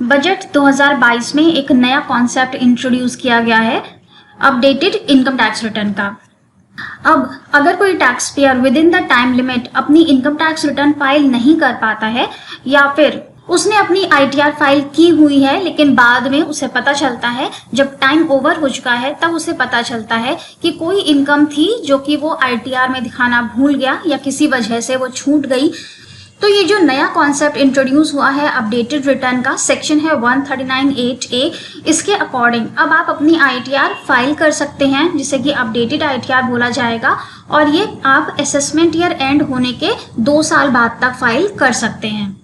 Budget 2022 में एक नया कॉन्सेप्ट इंट्रोड्यूस किया गया है, अपडेटेड इनकम टैक्स रिटर्न का। अब अगर कोई tax payer with in the time limit अपनी इनकम टैक्स रिटर्न फाइल नहीं कर पाता है या फिर उसने अपनी आईटीआर फाइल की हुई है लेकिन बाद में उसे पता चलता है, जब टाइम ओवर हो चुका है तब उसे पता चलता है कि कोई इनकम थी जो कि वो आईटीआर में दिखाना भूल गया या किसी वजह से वो छूट गई, तो ये जो नया कॉन्सेप्ट इंट्रोड्यूस हुआ है अपडेटेड रिटर्न का, सेक्शन है 139(8)(a), इसके अकॉर्डिंग अब आप अपनी आईटीआर फाइल कर सकते हैं, जिसे कि अपडेटेड आईटीआर बोला जाएगा, और ये आप असेसमेंट ईयर एंड होने के 2 साल बाद तक फाइल कर सकते हैं।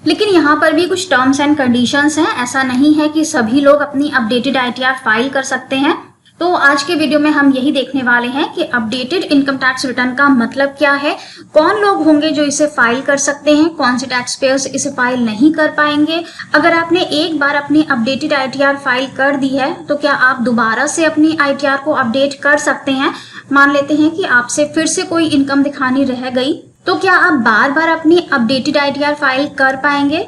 लेकिन यहाँ पर भी कुछ टर्म्स एंड कंडीशंस हैं, ऐसा नहीं है कि सभी लोग अपनी अपडेटेड आईटीआर फाइल कर सकते हैं। तो आज के वीडियो में हम यही देखने वाले हैं कि अपडेटेड इनकम टैक्स रिटर्न का मतलब क्या है, कौन लोग होंगे जो इसे फाइल कर सकते हैं, कौन से टैक्स पेयर्स इसे फाइल नहीं कर पाएंगे। अगर आपने एक बार अपनी अपडेटेड आईटीआर फाइल कर दी है तो क्या आप दोबारा से अपनी आईटीआर को अपडेट कर सकते हैं। मान लेते हैं कि आपसे फिर से कोई इनकम दिखानी रह गई, तो क्या आप बार बार अपनी अपडेटेड आईटीआर फाइल कर पाएंगे।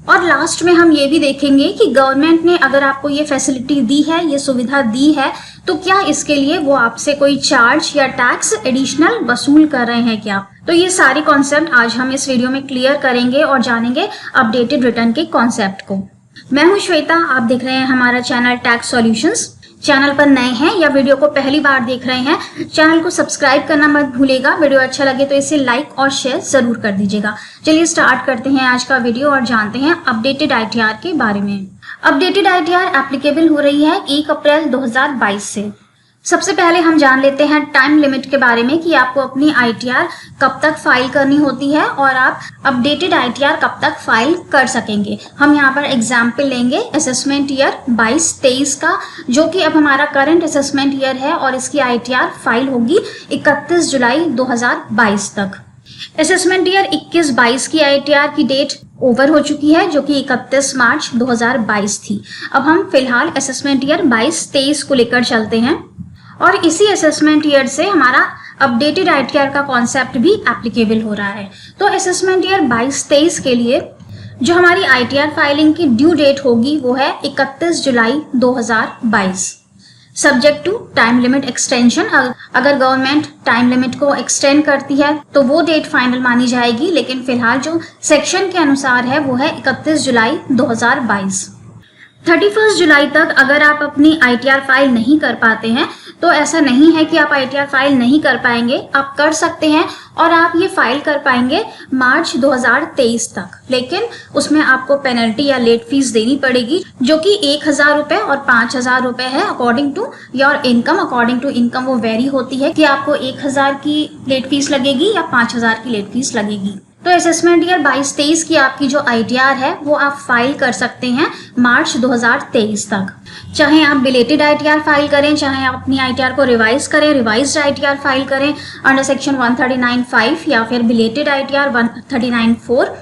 और लास्ट में हम ये भी देखेंगे कि गवर्नमेंट ने अगर आपको ये फैसिलिटी दी है, ये सुविधा दी है, तो क्या इसके लिए वो आपसे कोई चार्ज या टैक्स एडिशनल वसूल कर रहे हैं क्या। तो ये सारी कॉन्सेप्ट आज हम इस वीडियो में क्लियर करेंगे और जानेंगे अपडेटेड रिटर्न के कॉन्सेप्ट को। मैं हूँ श्वेता, आप देख रहे हैं हमारा चैनल टैक्स सॉल्यूशंस। चैनल पर नए हैं या वीडियो को पहली बार देख रहे हैं, चैनल को सब्सक्राइब करना मत भूलिएगा। वीडियो अच्छा लगे तो इसे लाइक और शेयर जरूर कर दीजिएगा। चलिए स्टार्ट करते हैं आज का वीडियो और जानते हैं अपडेटेड आईटीआर के बारे में। अपडेटेड आईटीआर एप्लीकेबल हो रही है 1 अप्रैल 2022 से। सबसे पहले हम जान लेते हैं टाइम लिमिट के बारे में कि आपको अपनी आईटीआर कब तक फाइल करनी होती है और आप अपडेटेड आईटीआर कब तक फाइल कर सकेंगे। हम यहाँ पर एग्जाम्पल लेंगे असेसमेंट ईयर 22-23 का, जो कि अब हमारा करंट असेसमेंट ईयर है और इसकी आईटीआर फाइल होगी 31 जुलाई 2022 तक। असेसमेंट ईयर 21-22 की आईटीआर की डेट ओवर हो चुकी है, जो कि 31 मार्च 2022 थी। अब हम फिलहाल असेसमेंट ईयर 22-23 को लेकर चलते हैं और इसी असेसमेंट ईयर से हमारा अपडेटेड आईटीआर का कॉन्सेप्ट भी एप्लीकेबल हो रहा है। तो असेसमेंट ईयर 22-23 के लिए जो हमारी आईटीआर फाइलिंग की ड्यू डेट होगी वो है 31 जुलाई 2022, subject to time limit extension. अगर गवर्नमेंट टाइम लिमिट को एक्सटेंड करती है तो वो डेट फाइनल मानी जाएगी, लेकिन फिलहाल जो सेक्शन के अनुसार है वो है 31 जुलाई 2022। 31 जुलाई तक अगर आप अपनी आईटीआर फाइल नहीं कर पाते हैं तो ऐसा नहीं है कि आप आईटीआर फाइल नहीं कर पाएंगे, आप कर सकते हैं और आप ये फाइल कर पाएंगे मार्च 2023 तक। लेकिन उसमें आपको पेनल्टी या लेट फीस देनी पड़ेगी, जो कि 1000 रुपए और 5000 रुपए है according to your income. According to income वो वेरी होती है कि आपको 1000 की लेट फीस लगेगी या 5000 की लेट फीस लगेगी। तो असेसमेंट ईयर 22-23 की आपकी जो आईटीआर है वो आप फाइल कर सकते हैं मार्च 2023 तक। चाहे आप बिलेटेड आईटीआर फाइल करें, चाहे आप अपनी आईटीआर को रिवाइज करें, रिवाइज्ड आईटीआर फाइल करें अंडर सेक्शन 139(5) या फिर बिलेटेड आईटीआर 139(4),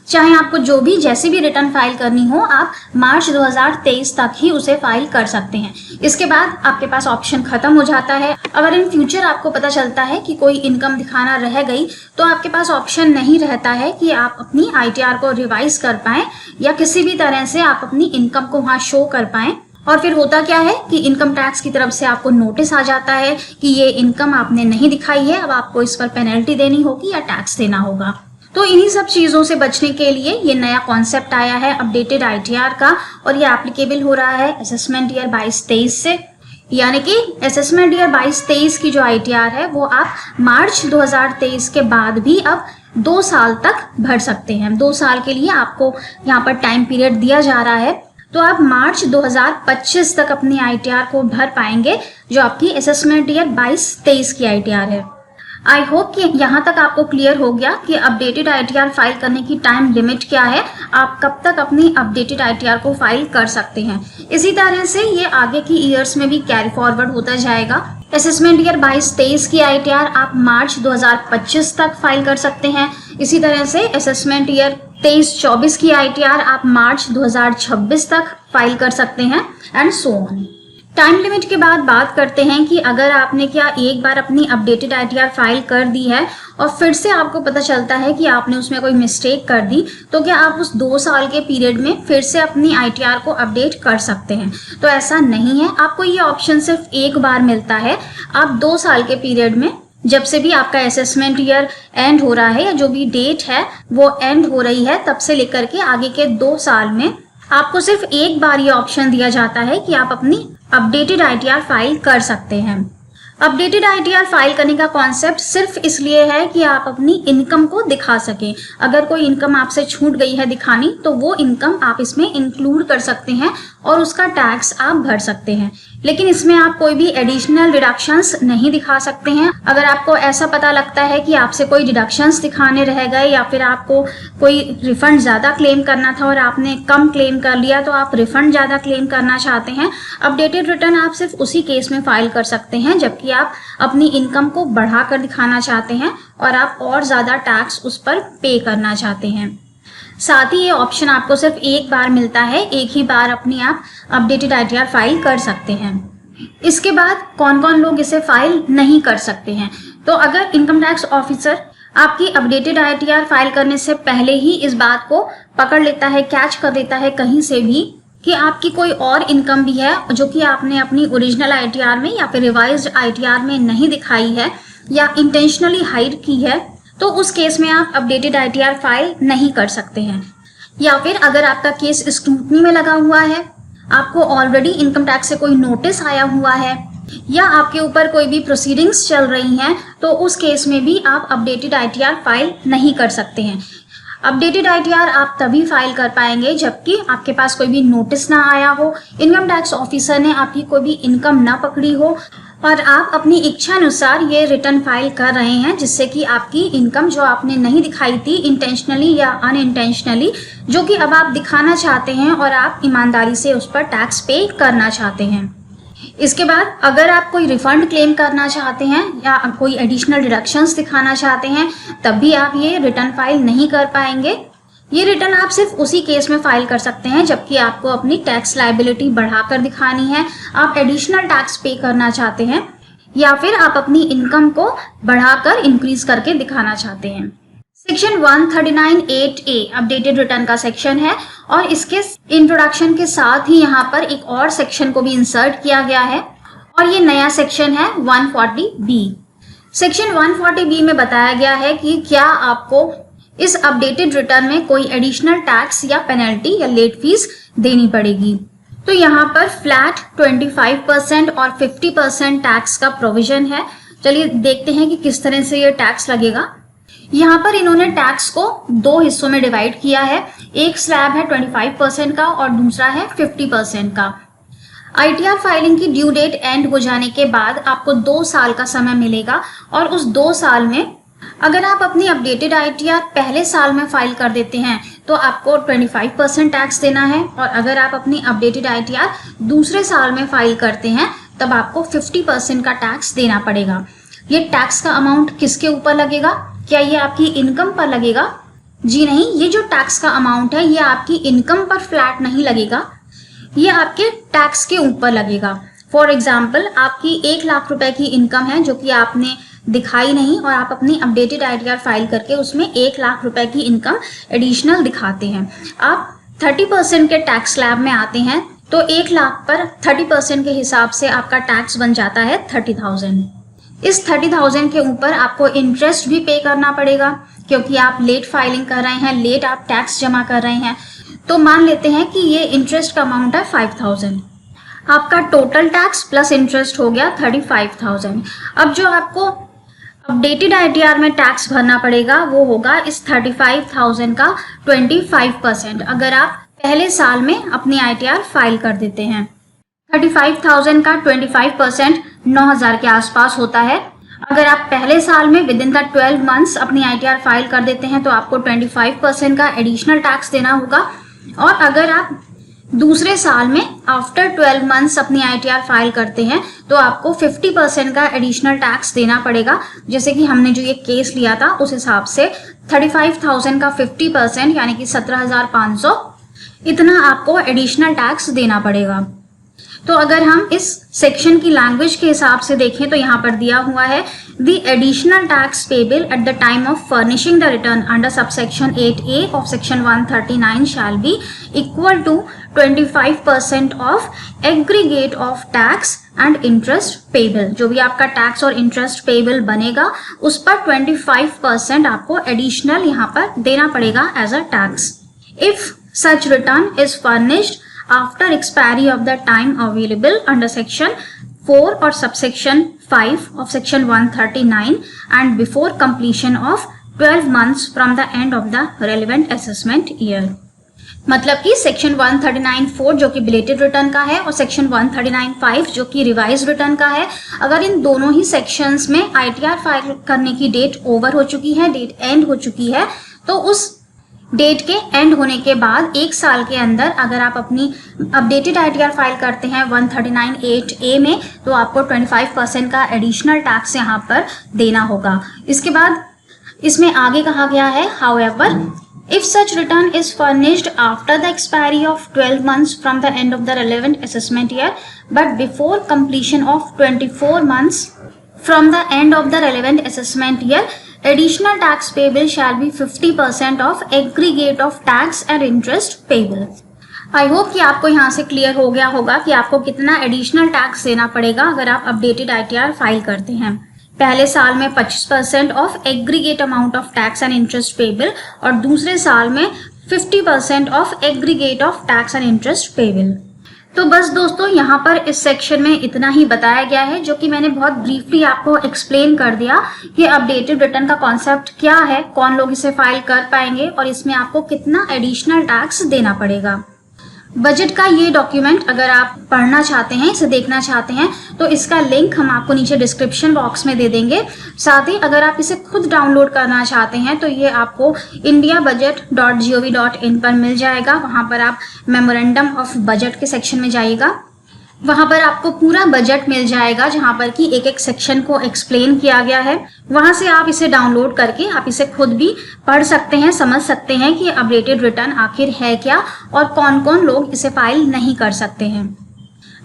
चाहे आपको जो भी जैसी भी रिटर्न फाइल करनी हो, आप मार्च 2023 तक ही उसे फाइल कर सकते हैं। इसके बाद आपके पास ऑप्शन खत्म हो जाता है। अगर इन फ्यूचर आपको पता चलता है कि कोई इनकम दिखाना रह गई तो आपके पास ऑप्शन नहीं रहता है कि आप अपनी आईटीआर को रिवाइज कर पाएं या किसी भी तरह से आप अपनी इनकम को वहां शो कर पाएं। और फिर होता क्या है कि इनकम टैक्स की तरफ से आपको नोटिस आ जाता है कि ये इनकम आपने नहीं दिखाई है, अब आपको इस पर पेनल्टी देनी होगी या टैक्स देना होगा। तो इन्हीं सब चीजों से बचने के लिए ये नया कॉन्सेप्ट आया है अपडेटेड आईटीआर का, और ये एप्लीकेबल हो रहा है असेसमेंट ईयर 22-23 से। यानी कि असेसमेंट ईयर 22-23 की जो आईटीआर है वो आप मार्च 2023 के बाद भी अब 2 साल तक भर सकते हैं। 2 साल के लिए आपको यहाँ पर टाइम पीरियड दिया जा रहा है, तो आप मार्च 2025 तक अपनी आईटीआर को भर पाएंगे, जो आपकी असेसमेंट ईयर 22-23 की आईटीआर है। आई होप कि यहाँ तक आपको क्लियर हो गया कि अपडेटेड आईटीआर फाइल करने की टाइम लिमिट क्या है, आप कब तक अपनी अपडेटेड आईटीआर को फाइल कर सकते हैं। इसी तरह से ये आगे की ईयर्स में भी कैरी फॉरवर्ड होता जाएगा। असेसमेंट ईयर 22-23 की आईटीआर आप मार्च 2025 तक फाइल कर सकते हैं। इसी तरह से असेसमेंट ईयर 23-24 की आईटीआर आप मार्च 2026 तक फाइल कर सकते हैं and so on. Time limit के बाद बात करते हैं कि अगर आपने क्या एक बार अपनी अपडेटेड आईटीआर फाइल कर दी है और फिर से आपको पता चलता है कि आपने उसमें कोई मिस्टेक कर दी, तो क्या आप उस 2 साल के पीरियड में फिर से अपनी आईटीआर को अपडेट कर सकते हैं? तो ऐसा नहीं है, आपको ये ऑप्शन सिर्फ एक बार मिलता है। आप 2 साल के पीरियड में जब से भी आपका असेसमेंट ईयर एंड हो रहा है या जो भी डेट है वो एंड हो रही है, तब से लेकर के आगे के 2 साल में आपको सिर्फ एक बार ये ऑप्शन दिया जाता है कि आप अपनी अपडेटेड आईटीआर फाइल कर सकते हैं। अपडेटेड आईटीआर फाइल करने का कॉन्सेप्ट सिर्फ इसलिए है कि आप अपनी इनकम को दिखा सकें। अगर कोई इनकम आपसे छूट गई है दिखानी, तो वो इनकम आप इसमें इंक्लूड कर सकते हैं और उसका टैक्स आप भर सकते हैं। लेकिन इसमें आप कोई भी एडिशनल डिडक्शंस नहीं दिखा सकते हैं। अगर आपको ऐसा पता लगता है कि आपसे कोई डिडक्शंस दिखाने रह गए या फिर आपको कोई रिफंड ज़्यादा क्लेम करना था और आपने कम क्लेम कर लिया, तो आप रिफंड ज़्यादा क्लेम करना चाहते हैं, अपडेटेड रिटर्न आप सिर्फ उसी केस में फाइल कर सकते हैं जबकि आप अपनी इनकम को बढ़ाकर दिखाना चाहते हैं और आप और ज़्यादा टैक्स उस पर पे करना चाहते हैं। साथ ही ये ऑप्शन आपको सिर्फ एक बार मिलता है, एक ही बार अपनी आप अपडेटेड आईटीआर फाइल कर सकते हैं। इसके बाद कौन कौन लोग इसे फाइल नहीं कर सकते हैं? तो अगर इनकम टैक्स ऑफिसर आपकी अपडेटेड आईटीआर फाइल करने से पहले ही इस बात को पकड़ लेता है, कैच कर लेता है कहीं से भी कि आपकी कोई और इनकम भी है जो कि आपने अपनी ओरिजिनल आईटीआर में या फिर रिवाइज्ड आईटीआर में नहीं दिखाई है या इंटेंशनली हाइड की है, तो उस केस में आप अपडेटेड आईटीआर फाइल नहीं कर सकते हैं। या फिर अगर आपका केस स्क्रूटनी में लगा हुआ है, आपको ऑलरेडी इनकम टैक्स से कोई नोटिस आया हुआ है या आपके ऊपर कोई भी प्रोसीडिंग्स चल रही हैं, तो उस केस में भी आप अपडेटेड आईटीआर फाइल नहीं कर सकते हैं। अपडेटेड आईटीआर आप तभी फाइल कर पाएंगे जबकि आपके पास कोई भी नोटिस ना आया हो, इनकम टैक्स ऑफिसर ने आपकी कोई भी इनकम ना पकड़ी हो और आप अपनी इच्छा अनुसार ये रिटर्न फाइल कर रहे हैं, जिससे कि आपकी इनकम जो आपने नहीं दिखाई थी इंटेंशनली या अनइंटेंशनली, जो कि अब आप दिखाना चाहते हैं और आप ईमानदारी से उस पर टैक्स पे करना चाहते हैं। इसके बाद अगर आप कोई रिफंड क्लेम करना चाहते हैं या कोई एडिशनल डिडक्शंस दिखाना चाहते हैं, तब भी आप ये रिटर्न फाइल नहीं कर पाएंगे। ये रिटर्न आप सिर्फ उसी केस में फाइल कर सकते हैं जबकि आपको अपनी टैक्स लायबिलिटी बढ़ाकर दिखानी है, आप एडिशनल टैक्स पे करना चाहते हैं या फिर आप अपनी इनकम को बढ़ाकर इंक्रीज करके दिखाना चाहते हैं। सेक्शन 139(8)A अपडेटेड रिटर्न का सेक्शन है और इसके इंट्रोडक्शन के साथ ही यहाँ पर एक और सेक्शन को भी इंसर्ट किया गया है और ये नया सेक्शन है 140B। सेक्शन 140B में बताया गया है कि क्या आपको इस अपडेटेड रिटर्न में कोई एडिशनल टैक्स या पेनल्टी या लेट फीस देनी पड़ेगी। तो यहाँ पर फ्लैट 25% और 50% टैक्स का प्रोविजन है। चलिए देखते हैं कि किस तरह से ये टैक्स लगेगा। यहाँ पर इन्होंने टैक्स को 2 हिस्सों में डिवाइड किया है। एक स्लैब है 25% का और दूसरा है 50% का। आईटीआर फाइलिंग की ड्यू डेट एंड हो जाने के बाद आपको 2 साल का समय मिलेगा और उस 2 साल में अगर आप अपनी अपडेटेड आईटीआर पहले साल में फाइल कर देते हैं तो आपको 25% टैक्स देना है और अगर आप अपनी अपडेटेड आईटीआर दूसरे साल में फाइल करते हैं तब आपको 50% का टैक्स देना पड़ेगा। ये टैक्स का अमाउंट किसके ऊपर लगेगा? क्या ये आपकी इनकम पर लगेगा? जी नहीं, ये जो टैक्स का अमाउंट है ये आपकी इनकम पर फ्लैट नहीं लगेगा, ये आपके टैक्स के ऊपर लगेगा। फॉर एग्जाम्पल, आपकी 1 लाख रुपए की इनकम है जो कि आपने दिखाई नहीं और आप अपनी अपडेटेड आईटीआर फाइल करके उसमें 1 लाख रुपए की इनकम एडिशनल दिखाते हैं। आप 30% के टैक्स स्लैब में आते हैं तो 1 लाख पर 30% के हिसाब से आपका टैक्स बन जाता है 30,000। इस 30,000 के ऊपर आपको इंटरेस्ट भी पे करना पड़ेगा क्योंकि आप लेट फाइलिंग कर रहे हैं, लेट आप टैक्स जमा कर रहे हैं। तो मान लेते हैं कि ये इंटरेस्ट का अमाउंट है 5,000। आपका टोटल टैक्स प्लस इंटरेस्ट हो गया 35,000। अब जो आपको अपडेटेड आईटीआर में टैक्स भरना पड़ेगा वो होगा इस 35,000 का 25%। अगर आप पहले साल में अपनी आईटीआर फाइल कर देते हैं, 35,000 का 25% 9,000 के आसपास होता है। अगर आप पहले साल में विद इन द 12 मंथ्स अपनी आईटीआर फाइल कर देते हैं तो आपको 25% का एडिशनल टैक्स देना होगा और अगर आप दूसरे साल में आफ्टर 12 मंथ्स अपनी आईटीआर फाइल करते हैं तो आपको 50% का एडिशनल टैक्स देना पड़ेगा। जैसे कि हमने जो ये केस लिया था उस हिसाब से 35,000 का 50% यानी कि 17,500 इतना आपको एडिशनल टैक्स देना पड़ेगा। तो अगर हम इस सेक्शन की लैंग्वेज के हिसाब से देखें तो यहाँ पर दिया हुआ है the additional tax payable at the time of furnishing the return under subsection 8A of section 139 shall be equal to 25% of aggregate of tax and interest payable. जो भी आपका टैक्स और इंटरेस्ट पेबल बनेगा उस पर 25% आपको एडिशनल यहाँ पर देना पड़ेगा as a tax. If such return is furnished after expiry of the time available under section 4 or subsection 5 of section 139 and before completion of 12 months from the end of the relevant assessment year। मतलब कि section 139(4) जो कि belated return का है और section 139(5) जो कि revise return का है, अगर इन दोनों ही सेक्शंस में ITR फाइल करने की डेट ओवर हो चुकी है, डेट एंड हो चुकी है, तो उस डेट के एंड होने के बाद 1 साल के अंदर अगर आप अपनी अपडेटेड ITR फाइल करते हैं 139(8A) में, तो आपको 25% का एडिशनल टैक्स यहाँ पर देना होगा। इसके बाद इसमें आगे कहा गया है, however if such return is furnished after the expiry of 12 months from the end of the relevant assessment year but before completion of 24 months from the end of the relevant assessment year, additional tax payable shall be 50% of aggregate of tax and interest payable। I hope कि आपको यहाँ से clear हो गया होगा कि आपको कितना एडिशनल टैक्स देना पड़ेगा अगर आप अपडेटेड ITR फाइल करते हैं। पहले साल में 25% of aggregate amount of tax and interest payable और दूसरे साल में 50% of aggregate of tax and interest payable. तो बस दोस्तों यहाँ पर इस सेक्शन में इतना ही बताया गया है, जो कि मैंने बहुत ब्रीफली आपको एक्सप्लेन कर दिया कि अपडेटेड रिटर्न का कॉन्सेप्ट क्या है, कौन लोग इसे फाइल कर पाएंगे और इसमें आपको कितना एडिशनल टैक्स देना पड़ेगा। बजट का ये डॉक्यूमेंट अगर आप पढ़ना चाहते हैं, इसे देखना चाहते हैं, तो इसका लिंक हम आपको नीचे डिस्क्रिप्शन बॉक्स में दे देंगे। साथ ही अगर आप इसे खुद डाउनलोड करना चाहते हैं तो ये आपको indiabudget.gov.in पर मिल जाएगा। वहाँ पर आप मेमोरेंडम ऑफ बजट के सेक्शन में जाइएगा, वहाँ पर आपको पूरा बजट मिल जाएगा जहाँ पर कि एक एक सेक्शन को एक्सप्लेन किया गया है। वहाँ से आप इसे डाउनलोड करके आप इसे खुद भी पढ़ सकते हैं, समझ सकते हैं कि अपडेटेड रिटर्न आखिर है क्या और कौन कौन लोग इसे फाइल नहीं कर सकते हैं।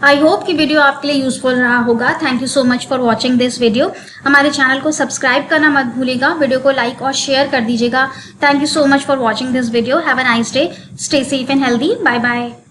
आई होप कि वीडियो आपके लिए यूजफुल रहा होगा। Thank you so much for watching this video. हमारे चैनल को सब्सक्राइब करना मत भूलिएगा, वीडियो को लाइक और शेयर कर दीजिएगा। Thank you so much for watching this video. Have a nice day, stay safe and healthy, bye bye.